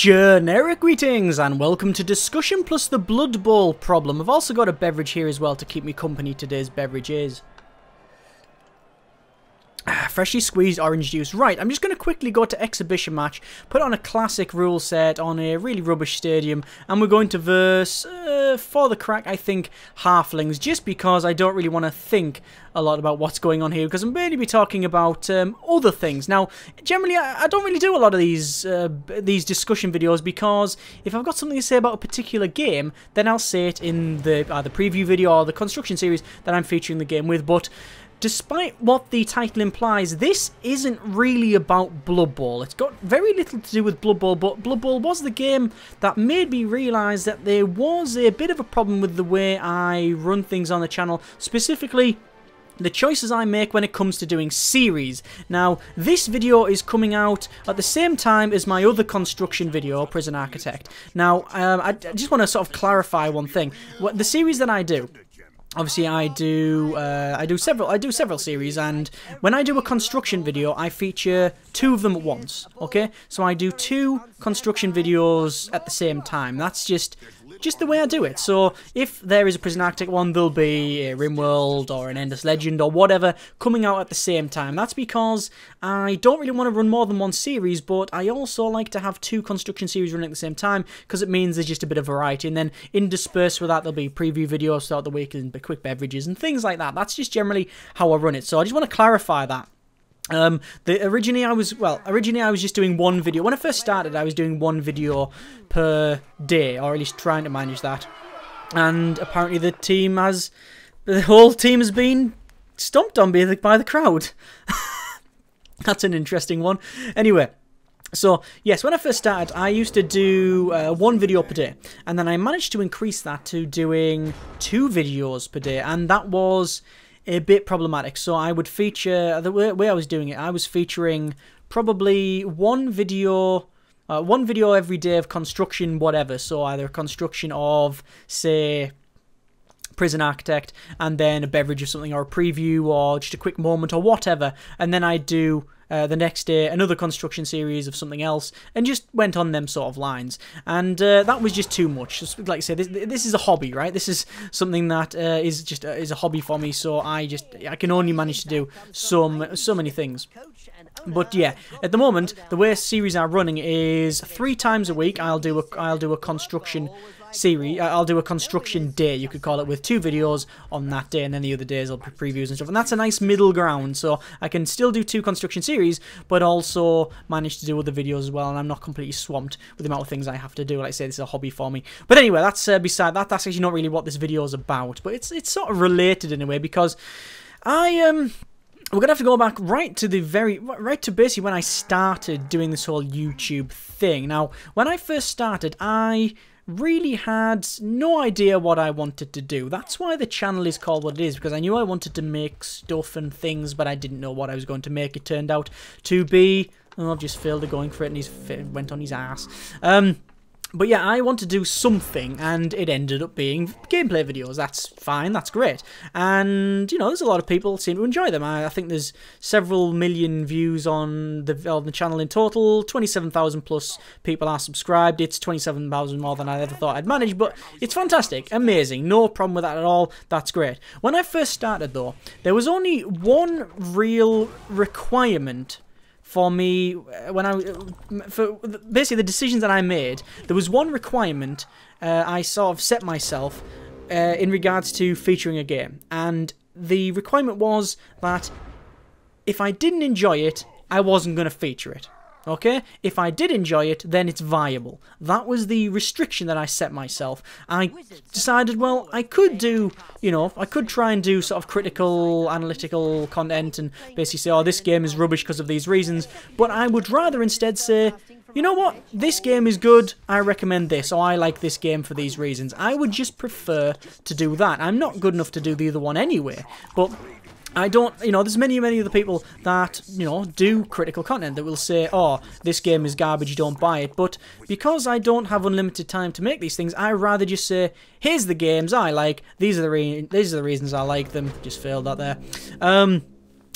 Generic greetings and welcome to Discussion plus the Blood Bowl problem. I've also got a beverage here as well to keep me company. Today's beverage is freshly squeezed orange juice. Right, I'm just going to quickly go to exhibition match, put on a classic rule set on a really rubbish stadium, and we're going to verse, for the crack, I think, halflings, just because I don't really want to think a lot about what's going on here, because I'm going to be talking about other things. Now, generally, I don't really do a lot of these discussion videos, because if I've got something to say about a particular game, then I'll say it in the either preview video or the construction series that I'm featuring the game with. But despite what the title implies, this isn't really about Blood Bowl. It's got very little to do with Blood Bowl, but Blood Bowl was the game that made me realise that there was a bit of a problem with the way I run things on the channel, specifically the choices I make when it comes to doing series. Now, this video is coming out at the same time as my other construction video, Prison Architect. Now, I just want to sort of clarify one thing. The series that I do, obviously, I do several series, and when I do a construction video, I feature two of them at once. Okay, so I do two construction videos at the same time. That's just the way I do it. So if there is a Prison Architect one, there'll be a RimWorld or an Endless Legend or whatever coming out at the same time. That's because I don't really want to run more than one series, but I also like to have two construction series running at the same time, because it means there's just a bit of variety. And then interspersed with that, there'll be preview videos throughout the week and quick beverages and things like that. That's just generally how I run it. So I just want to clarify that. Originally I was just doing one video. When I first started, I was doing one video per day, or at least trying to manage that. And apparently the whole team has been stomped on by the crowd. That's an interesting one. Anyway, so yes, when I first started, I used to do one video per day, and then I managed to increase that to doing 2 videos per day, and that was a bit problematic. So I would feature, the way I was doing it, I was featuring probably one video every day of construction whatever. So either a construction of, say, Prison Architect, and then a beverage or something, or a preview, or just a quick moment, or whatever. And then I'd do the next day another construction series of something else, and just went on them sort of lines. And that was just too much. Just like I said, this is a hobby, right? This is something that is a hobby for me. So I can only manage to do so many things. But yeah, at the moment, the way series are running is 3 times a week I'll do a construction series. I'll do a construction day, you could call it, with 2 videos on that day, and then the other days I'll be previews and stuff. And that's a nice middle ground, so I can still do 2 construction series, but also manage to do other videos as well, and I'm not completely swamped with the amount of things I have to do. Like I say, this is a hobby for me. But anyway, that's beside that. That's actually not really what this video is about, but it's sort of related in a way, because we're going to have to go back right to basically when I started doing this whole YouTube thing. Now, when I first started, I really had no idea what I wanted to do. That's why the channel is called what it is, because I knew I wanted to make stuff and things, but I didn't know what I was going to make. It turned out to be, oh, I've just failed at going for it, and he's went on his ass. But yeah, I want to do something, and it ended up being gameplay videos. That's fine, that's great. And, you know, there's a lot of people seem to enjoy them. I think there's several million views on the channel in total. 27,000 plus people are subscribed. It's 27,000 more than I ever thought I'd manage, but it's fantastic, amazing, no problem with that at all. That's great. When I first started, though, there was only one real requirement for me, for basically the decisions that I made. There was one requirement I sort of set myself in regards to featuring a game, and the requirement was that if I didn't enjoy it, I wasn't going to feature it. Okay? If I did enjoy it, then it's viable. That was the restriction that I set myself. I decided, well, I could do, you know, I could try and do sort of critical, analytical content and basically say, oh, this game is rubbish because of these reasons, but I would rather instead say, you know what, this game is good, I recommend this, or I like this game for these reasons. I would just prefer to do that. I'm not good enough to do the other one anyway, but I don't, you know, there's many other people that, you know, do critical content that will say, oh, this game is garbage, don't buy it. But because I don't have unlimited time to make these things, I rather just say, here's the games I like, these are the reasons I like them. Just failed that there.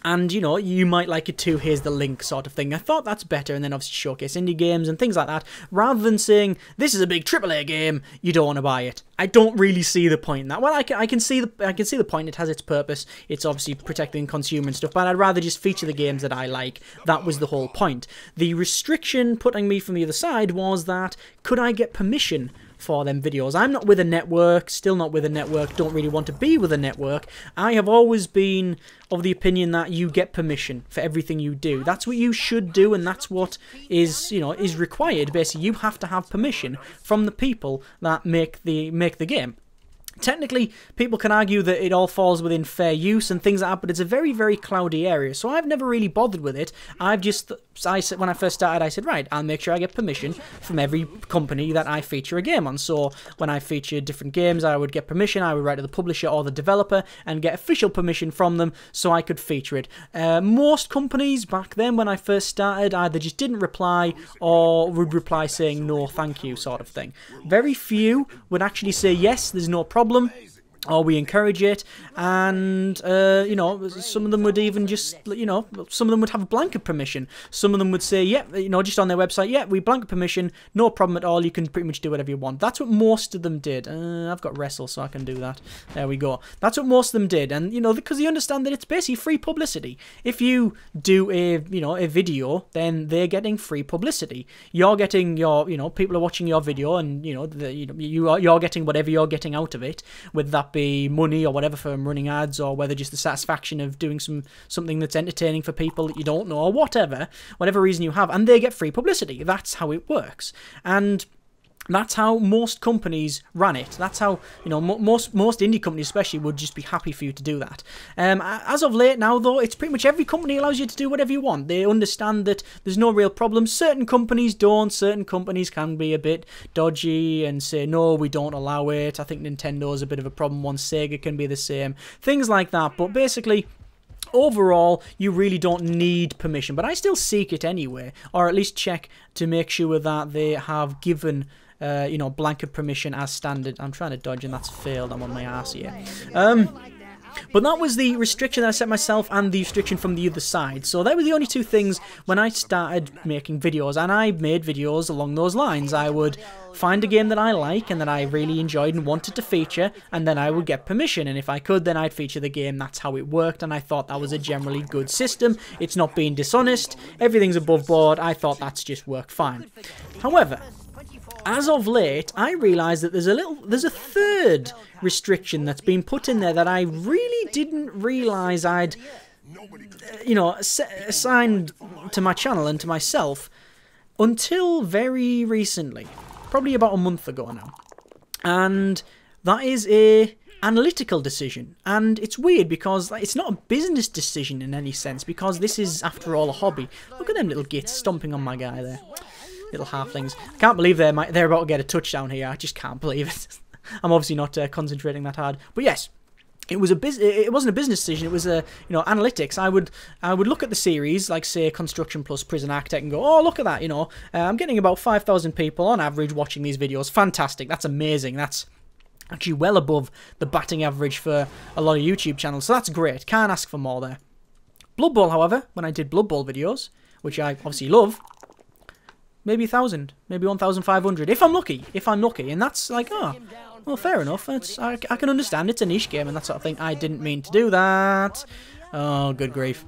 And, you know, you might like it too, here's the link sort of thing. I thought that's better, and then obviously showcase indie games and things like that, rather than saying, this is a big AAA game, you don't want to buy it. I don't really see the point in that. Well, I can see the point, it has its purpose, it's obviously protecting consumer and stuff, but I'd rather just feature the games that I like. That was the whole point. The restriction putting me from the other side was that, could I get permission for them videos? I'm not with a network, still not with a network, don't really want to be with a network. I have always been of the opinion that you get permission for everything you do. That's what you should do, and that's what is, you know, is required. Basically, you have to have permission from the people that make the game. Technically, people can argue that it all falls within fair use and things like that, but it's a very, very cloudy area, so I've never really bothered with it. When I first started, I said, right, I'll make sure I get permission from every company that I feature a game on. So when I featured different games, I would get permission, I would write to the publisher or the developer and get official permission from them so I could feature it. Most companies back then, when I first started, either just didn't reply or would reply saying no, thank you, sort of thing. Very few would actually say, yes, there's no problem, or we encourage it, and, you know, some of them would even just, you know, some of them would have a blanket permission. Some of them would say, yeah, you know, just on their website, yeah, we blanket permission, no problem at all, you can pretty much do whatever you want. That's what most of them did. I've got wrestle, so I can do that. There we go. That's what most of them did, and, you know, because they understand that it's basically free publicity. If you do a, you know, a video, then they're getting free publicity. You're getting your, you know, people are watching your video, and, you know, you're getting whatever you're getting out of it, with that be money or whatever from running ads, or whether just the satisfaction of doing something that's entertaining for people that you don't know, or whatever reason you have, and they get free publicity. That's how it works, and that's how most companies ran it. That's how, you know, most indie companies especially would just be happy for you to do that. As of late now, though, it's pretty much every company allows you to do whatever you want. They understand that there's no real problem. Certain companies don't. Certain companies can be a bit dodgy and say, no, we don't allow it. I think Nintendo's a bit of a problem one. Sega can be the same. Things like that. But basically, overall, you really don't need permission. But I still seek it anyway, or at least check to make sure that they have given you know, blanket permission as standard. I'm trying to dodge and that's failed. I'm on my arse here. But that was the restriction that I set myself, and the restriction from the other side. So that were the only two things when I started making videos, and I made videos along those lines. I would find a game that I like and that I really enjoyed and wanted to feature, and then I would get permission, and if I could, then I'd feature the game. That's how it worked, and I thought that was a generally good system. It's not being dishonest, everything's above board. I thought that's just worked fine. However, as of late, I realised that there's a third restriction that's been put in there that I really didn't realise I'd, you know, assigned to my channel and to myself until very recently, probably about a month ago now, and that is a analytical decision. And it's weird because it's not a business decision in any sense, because this is, after all, a hobby. Look at them little gits stomping on my guy there. Little halflings. I can't believe they're about to get a touchdown here. I just can't believe it. I'm obviously not concentrating that hard. But yes, it wasn't a business decision. It was a, you know, analytics. I would look at the series, like say Construction plus Prison Architect, and go, oh, look at that. You know, I'm getting about 5,000 people on average watching these videos. Fantastic. That's amazing. That's actually well above the batting average for a lot of YouTube channels. So that's great. Can't ask for more there. Blood Bowl, however, when I did Blood Bowl videos, which I obviously love, maybe 1,000, maybe 1,500, if I'm lucky, and that's like, oh, well, fair enough, I can understand, it's a niche game and that sort of thing. I didn't mean to do that. Oh, good grief.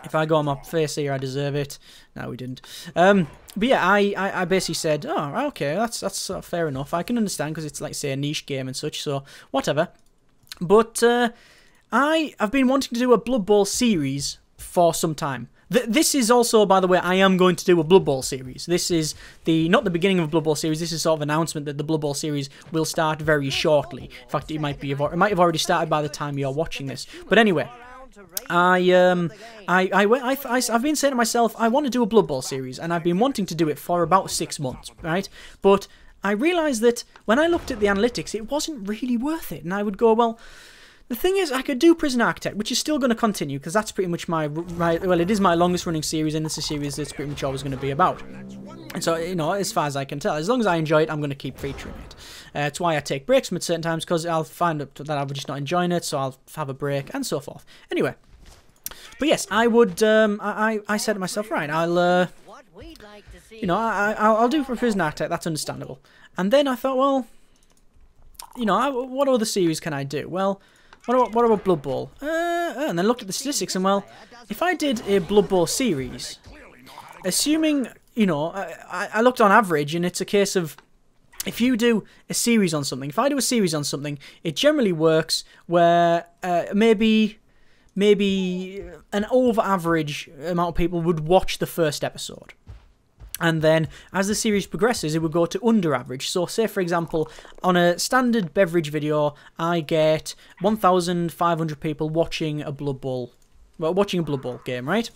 If I go on my face here, I deserve it. No, we didn't. But yeah, I basically said, oh, okay, that's fair enough. I can understand, because it's like, say, a niche game and such, so whatever. But I've been wanting to do a Blood Bowl series for some time. This is also, by the way, I am going to do a Blood Bowl series. This is not the beginning of a Blood Bowl series. This is sort of an announcement that the Blood Bowl series will start very shortly. In fact, it might have already started by the time you're watching this. But anyway, I've been saying to myself, I want to do a Blood Bowl series, and I've been wanting to do it for about 6 months, right? But I realised that when I looked at the analytics, it wasn't really worth it, and I would go, well, the thing is, I could do Prison Architect, which is still going to continue, because that's pretty much well, it is my longest running series, and it's a series that's pretty much always going to be about. And so, you know, as far as I can tell, as long as I enjoy it, I'm going to keep featuring it. It's why I take breaks from it certain times, because I'll find that I'm just not enjoying it, so I'll have a break, and so forth. Anyway, But yes, I would. I said to myself, right, I'll. You know, I'll do for Prison Architect. That's understandable. And then I thought, well, you know, what other series can I do? Well, what about Blood Bowl? And then looked at the statistics, and well, if I did a Blood Bowl series, assuming, you know, I looked on average, and it's a case of, if you do a series on something, if I do a series on something, it generally works where maybe an over-average amount of people would watch the first episode. And then, as the series progresses, it would go to under average. So, say, for example, on a standard beverage video, I get 1,500 people watching a Blood Bowl, game, right?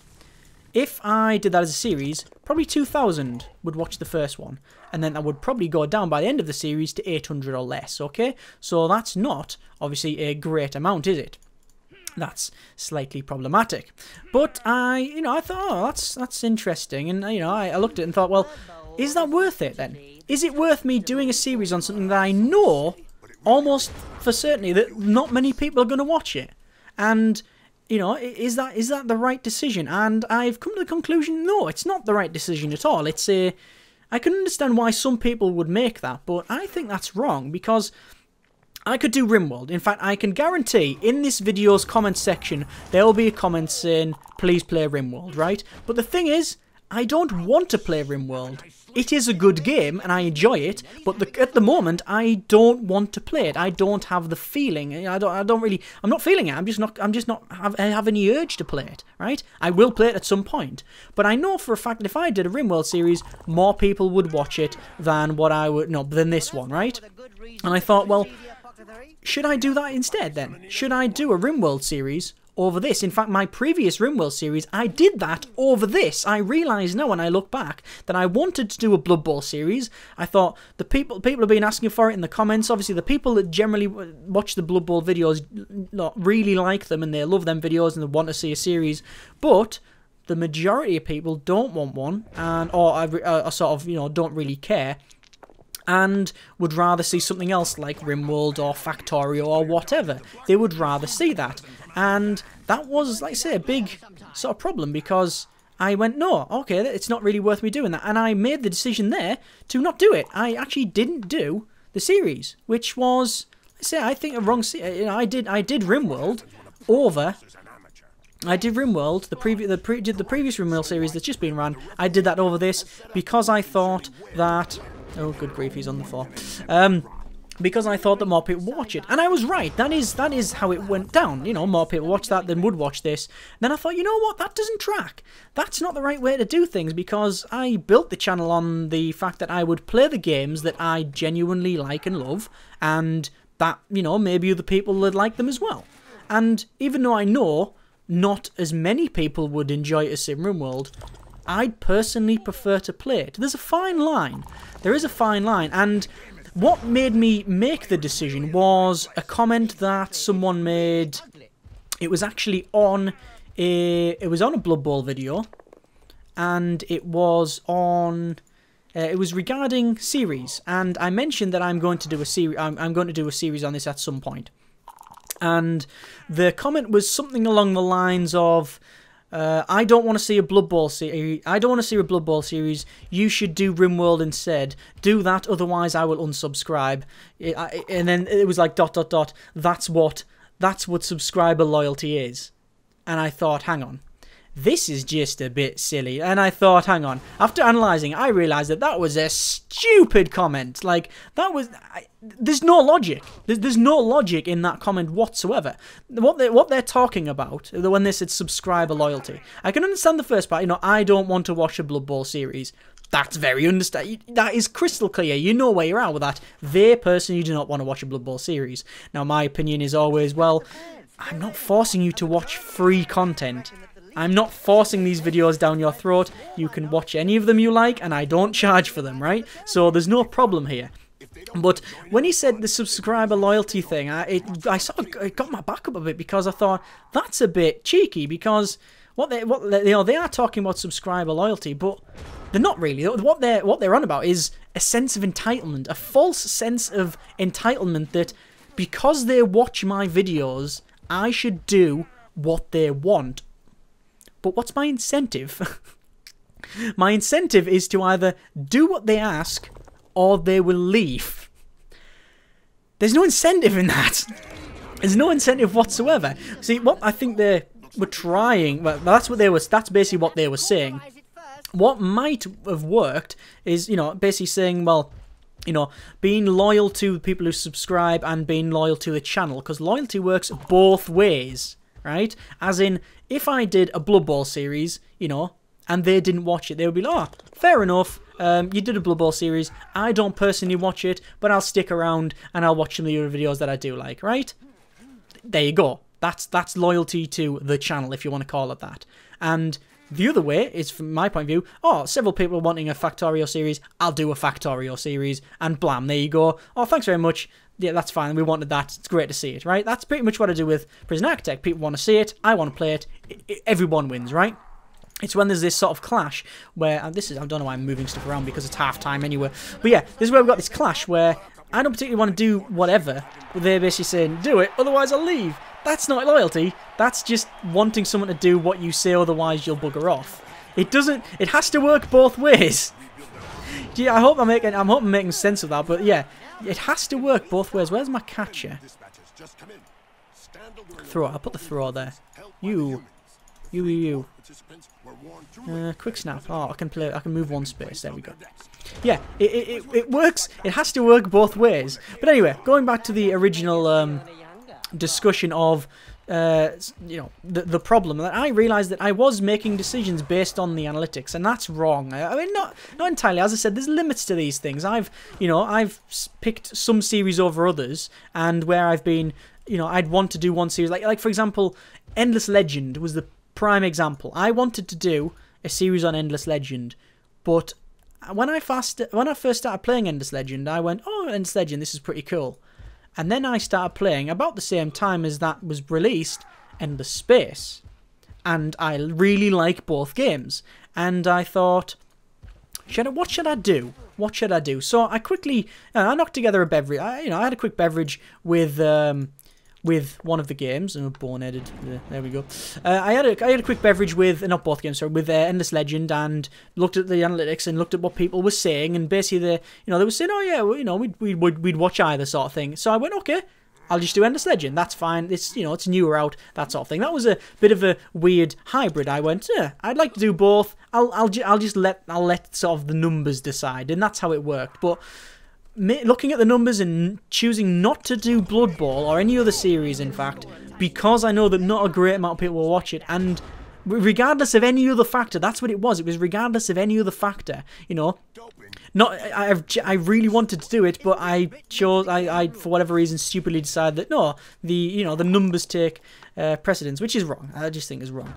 If I did that as a series, probably 2,000 would watch the first one. And then that would probably go down by the end of the series to 800 or less, okay? So that's not, obviously, a great amount, is it? That's slightly problematic. But I thought, oh, that's interesting. And, you know, I looked at it and thought, well, is that worth it then? Is it worth me doing a series on something that I know almost for certainty that not many people are going to watch it? And, you know, is that the right decision? And I've come to the conclusion, no, it's not the right decision at all. I can understand why some people would make that, but I think that's wrong, because I could do RimWorld. In fact, I can guarantee in this video's comment section, there will be a comment saying, please play RimWorld, right? But the thing is, I don't want to play RimWorld. It is a good game, and I enjoy it, but at the moment, I don't want to play it. I don't have the feeling. I'm not feeling it. I'm just not have any urge to play it, right? I will play it at some point. But I know for a fact that if I did a RimWorld series, more people would watch it than than this one, right? And I thought, well, should I do that instead then? Should I do a RimWorld series over this? In fact, my previous RimWorld series, I did that over this. I realise now when I look back that I wanted to do a Blood Bowl series. I thought the people have been asking for it in the comments. Obviously, the people that generally watch the Blood Bowl videos really like them and they love them videos and they want to see a series. But the majority of people don't want one, or sort of, you know, don't really care, and would rather see something else like RimWorld or Factorio or whatever. They would rather see that. And that was, like I say, a big sort of problem, because I went, no, okay, it's not really worth me doing that. And I made the decision there to not do it. I actually didn't do the series, which was, I think, a wrong... You know, I did RimWorld over... I did RimWorld, the previous RimWorld series that's just been run. I did that over this because I thought that... Oh, good grief, he's on the floor. Because I thought that more people would watch it. And I was right. That is how it went down. You know, more people watch that than would watch this. Then I thought, you know what? That doesn't track. That's not the right way to do things, because I built the channel on the fact that I would play the games that I genuinely like and love, and that, you know, maybe other people would like them as well. And even though I know not as many people would enjoy it as RimWorld, I'd personally prefer to play it. There's a fine line. There is a fine line, and what made me make the decision was a comment that someone made. It was actually on a Blood Bowl video, and it was on. It was regarding series, and I mentioned that I'm going to do a series. I'm going to do a series on this at some point, and the comment was something along the lines of, I don't want to see a Blood Bowl series. I don't want to see a Blood Bowl series. You should do RimWorld instead. Do that, otherwise I will unsubscribe. And then it was like ... That's what subscriber loyalty is. And I thought, hang on, this is just a bit silly. And I thought, hang on. After analysing, I realised that was a stupid comment. Like, that was... There's no logic. There's no logic in that comment whatsoever. What they're talking about, when they said subscriber loyalty, I can understand the first part. You know, I don't want to watch a Blood Bowl series. That's very that is crystal clear. You know where you're at with that. They personally do not want to watch a Blood Bowl series. Now, my opinion is always, well, I'm not forcing you to watch free content. I'm not forcing these videos down your throat. You can watch any of them you like, and I don't charge for them, right? So there's no problem here. But when he said the subscriber loyalty thing, I sort of got my back up a bit, because I thought that's a bit cheeky, because they are talking about subscriber loyalty, but they're not really. What they're on about is a sense of entitlement, a false sense of entitlement that because they watch my videos, I should do what they want. But what's my incentive? My incentive is to either do what they ask or they will leave. There's no incentive in that. There's no incentive whatsoever. See, what I think they were trying, well, that's basically what they were saying. What might have worked is, you know, basically saying, well, you know, being loyal to people who subscribe and being loyal to the channel, because loyalty works both ways, right? As in, if I did a Blood Bowl series, you know, and they didn't watch it, they would be like, oh, fair enough, you did a Blood Bowl series, I don't personally watch it, but I'll stick around and I'll watch some of the other videos that I do like, right? There you go. That's loyalty to the channel, if you want to call it that. And the other way is, from my point of view, oh, several people are wanting a Factorio series, I'll do a Factorio series, and blam, there you go. Oh, thanks very much. Yeah, that's fine, we wanted that, it's great to see it, right? That's pretty much what I do with Prison Architect. People want to see it, I want to play it, everyone wins, right? It's when there's this sort of clash where, and this is, I don't know why I'm moving stuff around because it's half time anyway, but yeah, this is where we've got this clash where I don't particularly want to do whatever, but they're basically saying, do it, otherwise I'll leave. That's not loyalty, that's just wanting someone to do what you say, otherwise you'll bugger off. It has to work both ways. Gee, I hope I'm making sense of that, but yeah, it has to work both ways. Where's my catcher? Throw, I'll put the throw there. You. Quick snap. Oh, I can move one space. There we go. Yeah, it works. It has to work both ways. But anyway, going back to the original discussion of you know, the problem, that I realised that I was making decisions based on the analytics, and that's wrong. I mean, not entirely. As I said, there's limits to these things. I've picked some series over others, and where I've been, you know, I'd want to do one series, like for example, Endless Legend was the prime example. I wanted to do a series on Endless Legend, but when I first started playing Endless Legend, I went, oh, Endless Legend, this is pretty cool. And then I started playing, about the same time as that was released, Endless Space. And I really like both games. And I thought, what should I do? What should I do? So I quickly, I knocked together a beverage. I had a quick beverage with one of the games, and boneheaded. There we go. I had a quick beverage with, not both games, sorry, with Endless Legend, and looked at the analytics and looked at what people were saying, and basically they were saying, oh yeah, well, you know, we'd watch either sort of thing. So I went, okay, I'll just do Endless Legend. That's fine. It's, you know, it's newer out, that sort of thing. That was a bit of a weird hybrid. I went, yeah, I'd like to do both. I'll let sort of the numbers decide, and that's how it worked. But looking at the numbers and choosing not to do Blood Bowl or any other series, in fact, because I know that not a great amount of people will watch it, and regardless of any other factor, that's what it was. It was regardless of any other factor, you know. I really wanted to do it, but I chose, I for whatever reason stupidly decided that no, the numbers take precedence, which is wrong. I just think is wrong.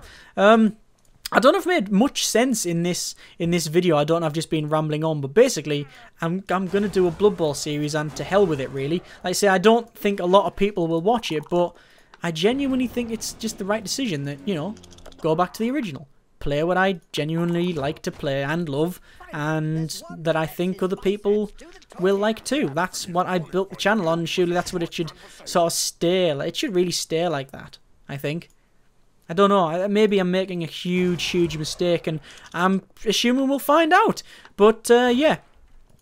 I don't know if it made much sense in this video. I don't know, I've just been rambling on, but basically, I'm going to do a Blood Bowl series, and to hell with it, really. Like I say, I don't think a lot of people will watch it, but I genuinely think it's just the right decision that, you know, go back to the original. Play what I genuinely like to play and love, and that I think other people will like too. That's what I built the channel on, and surely that's what it should sort of stay. It should really stay like that, I think. I don't know, maybe I'm making a huge mistake, and I'm assuming we'll find out. But, yeah,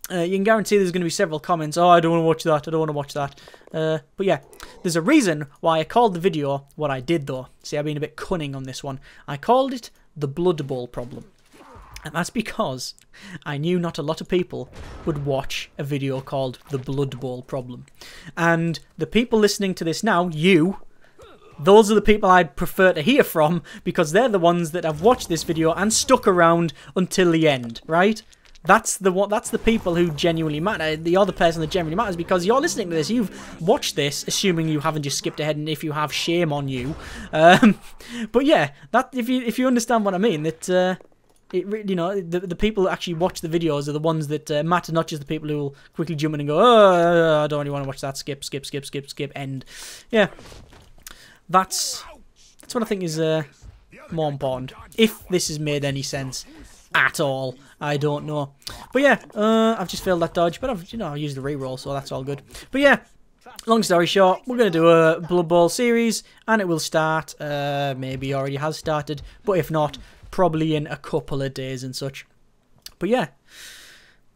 you can guarantee there's going to be several comments, oh, I don't want to watch that, I don't want to watch that. But yeah, there's a reason why I called the video what I did, though. See, I've been a bit cunning on this one. I called it the Blood Bowl problem. And that's because I knew not a lot of people would watch a video called the Blood Bowl problem. And the people listening to this now, you, those are the people I'd prefer to hear from, because they're the ones that have watched this video and stuck around until the end, right? That's the people who genuinely matter. The other person that genuinely matters, because you're listening to this, you've watched this, assuming you haven't just skipped ahead, and if you have, shame on you. But yeah, that if you understand what I mean, that you know, the people that actually watch the videos are the ones that matter, not just the people who will quickly jump in and go, oh, I don't really want to watch that. Skip, end. Yeah. That's what I think is more important. If this has made any sense at all, I don't know. But yeah, I've just failed that dodge, but I've used the reroll, so that's all good. But yeah, long story short, we're going to do a Blood Bowl series, and it will start, maybe already has started, but if not, probably in a couple of days and such. But yeah,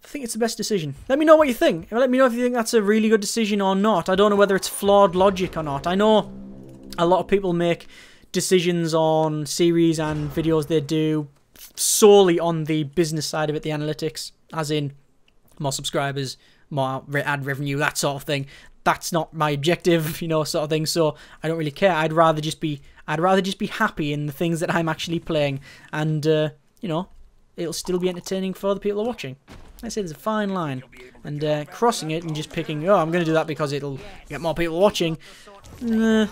I think it's the best decision. Let me know what you think. Let me know if you think that's a really good decision or not. I don't know whether it's flawed logic or not. I know a lot of people make decisions on series and videos they do solely on the business side of it, the analytics, as in more subscribers, more ad revenue, that sort of thing. That's not my objective, you know, sort of thing. So I don't really care. I'd rather just be happy in the things that I'm actually playing, and you know, it'll still be entertaining for the people who are watching. I say there's a fine line, and crossing it and just picking, oh, I'm going to do that because it'll get more people watching. Nah,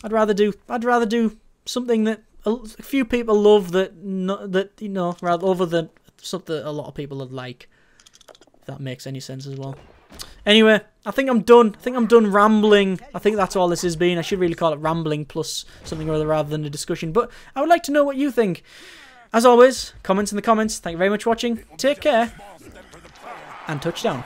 I'd rather do something that a few people love, that you know, rather over than something a lot of people would like. If that makes any sense as well. Anyway, I think I'm done. I think I'm done rambling. I think that's all this has been. I should really call it rambling plus something or other rather than a discussion. But I would like to know what you think. As always, comments in the comments. Thank you very much for watching. Take care. And touchdown.